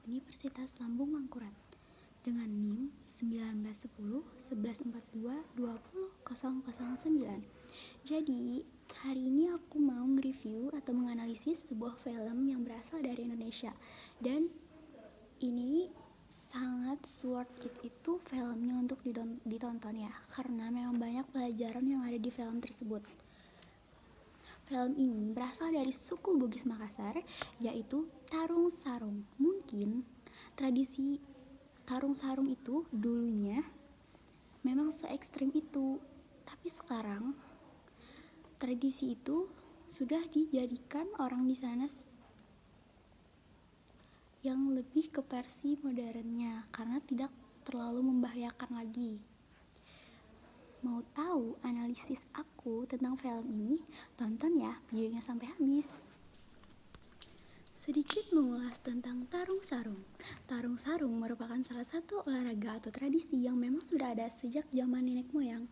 Universitas Lambung Mangkurat dengan NIM 1910 1142 20 009. Jadi, hari ini aku mau nge-review atau menganalisis sebuah film yang berasal dari Indonesia. Dan ini sangat worth it itu filmnya untuk ditonton ya, karena memang banyak pelajaran yang ada di film tersebut. Film ini berasal dari suku Bugis Makassar, yaitu Tarung Sarung. Mungkin tradisi Tarung Sarung itu dulunya memang se-ekstrim itu, tapi sekarang tradisi itu sudah dijadikan orang di sana yang lebih ke versi modernnya karena tidak terlalu membahayakan lagi. Mau tahu analisis aku tentang film ini? Tonton ya videonya sampai habis. Sedikit mengulas tentang Tarung Sarung. Tarung Sarung merupakan salah satu olahraga atau tradisi yang memang sudah ada sejak zaman nenek moyang,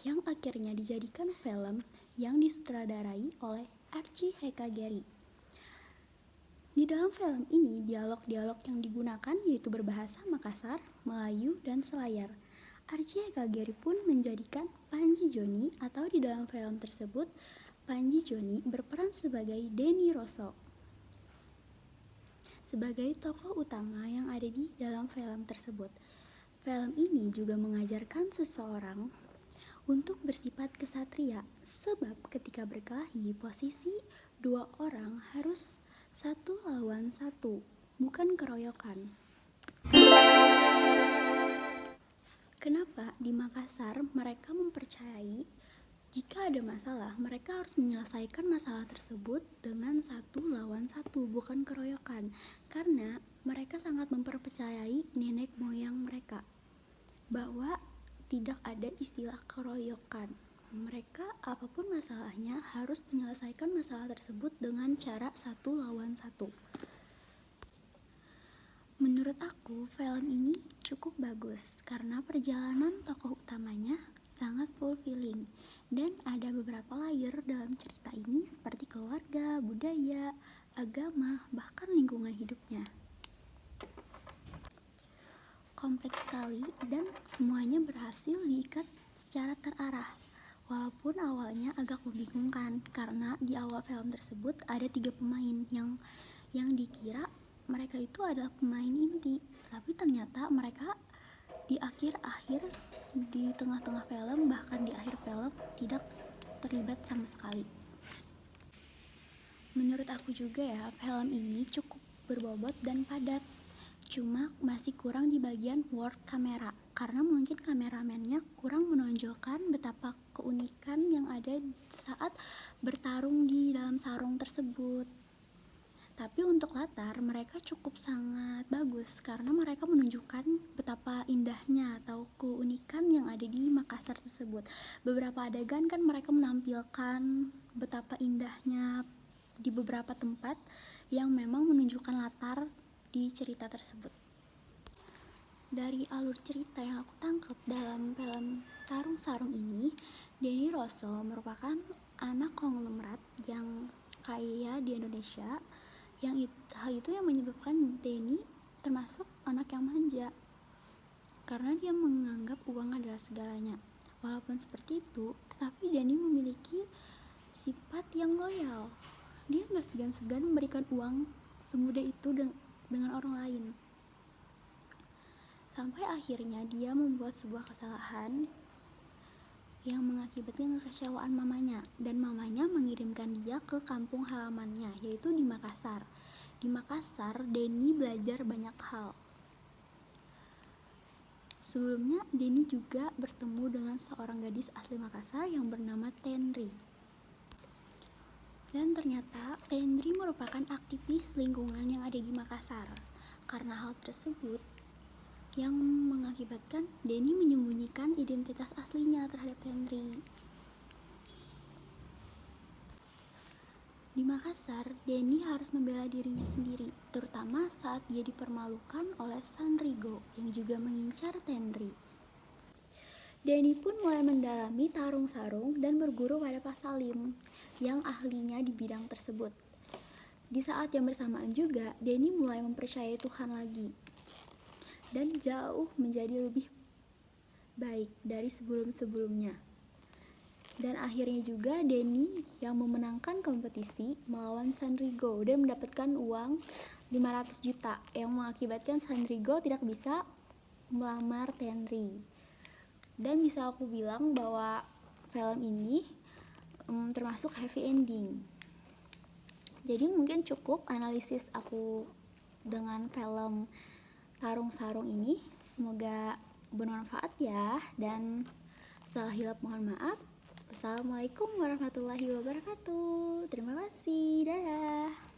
yang akhirnya dijadikan film yang disutradarai oleh Archie Haikagiri. Di dalam film ini, dialog-dialog yang digunakan yaitu berbahasa Makassar, Melayu, dan Selayar. Archie Haikagiri pun menjadikan Panji Joni, atau di dalam film tersebut, Panji Joni berperan sebagai Denny Rosso, sebagai tokoh utama yang ada di dalam film tersebut. Film ini juga mengajarkan seseorang untuk bersifat kesatria, sebab ketika berkelahi, posisi dua orang harus satu lawan satu, bukan keroyokan. Kenapa di Makassar mereka mempercayai jika ada masalah, mereka harus menyelesaikan masalah tersebut dengan satu lawan satu, bukan keroyokan. Karena mereka sangat mempercayai nenek moyang mereka bahwa tidak ada istilah keroyokan. Mereka apapun masalahnya harus menyelesaikan masalah tersebut dengan cara satu lawan satu. Menurut aku, film ini cukup bagus karena perjalanan tokoh utamanya sangat fulfilling dan ada beberapa layer dalam cerita ini seperti keluarga, budaya, agama, bahkan lingkungan hidupnya. Kompleks sekali dan semuanya berhasil diikat secara terarah. Walaupun awalnya agak membingungkan karena di awal film tersebut ada 3 pemain yang dikira mereka itu adalah pemain inti, tapi ternyata mereka di akhir-akhir, di tengah-tengah film, bahkan di akhir film tidak terlibat sama sekali. Menurut aku juga ya, film ini cukup berbobot dan padat, cuma masih kurang di bagian work kamera karena mungkin kameramennya kurang menonjolkan betapa keunikan yang ada saat bertarung di dalam sarung tersebut. Tapi untuk latar mereka cukup sangat bagus karena mereka menunjukkan betapa indahnya atau keunikan yang ada di Makassar tersebut. Beberapa adegan kan mereka menampilkan betapa indahnya di beberapa tempat yang memang menunjukkan latar di cerita tersebut. Dari alur cerita yang aku tangkap dalam film Tarung Sarung ini, Denny Rosso merupakan anak konglomerat yang kaya di Indonesia. Hal itu yang menyebabkan Denny termasuk anak yang manja karena dia menganggap uang adalah segalanya. Walaupun seperti itu, tetapi Denny memiliki sifat yang loyal. Dia gak segan-segan memberikan uang semudah itu dengan orang lain. Sampai akhirnya dia membuat sebuah kesalahan yang mengakibatkan kekecewaan mamanya, dan mamanya mengirimkan dia ke kampung halamannya, yaitu di Makassar. Di Makassar, Denny belajar banyak hal. Sebelumnya, Denny juga bertemu dengan seorang gadis asli Makassar yang bernama Tendri. Dan ternyata Tendri merupakan aktivis lingkungan yang ada di Makassar. Karena hal tersebut yang mengakibatkan Denny menyembunyikan identitas aslinya terhadap Tendri. Di Makassar, Denny harus membela dirinya sendiri, terutama saat dia dipermalukan oleh Sanrigo yang juga mengincar Tendri. Denny pun mulai mendalami Tarung Sarung dan berguru pada Pak Salim yang ahlinya di bidang tersebut. Di saat yang bersamaan juga, Denny mulai mempercayai Tuhan lagi dan jauh menjadi lebih baik dari sebelum-sebelumnya. Dan akhirnya juga Denny yang memenangkan kompetisi melawan Sandrigo dan mendapatkan uang 500 juta yang mengakibatkan Sandrigo tidak bisa melamar Tenri. Dan bisa aku bilang bahwa film ini termasuk happy ending. Jadi mungkin cukup analisis aku dengan film Tarung Sarung ini. Semoga bermanfaat ya, dan salah hilap mohon maaf. Assalamualaikum warahmatullahi wabarakatuh. Terima kasih. Dadah.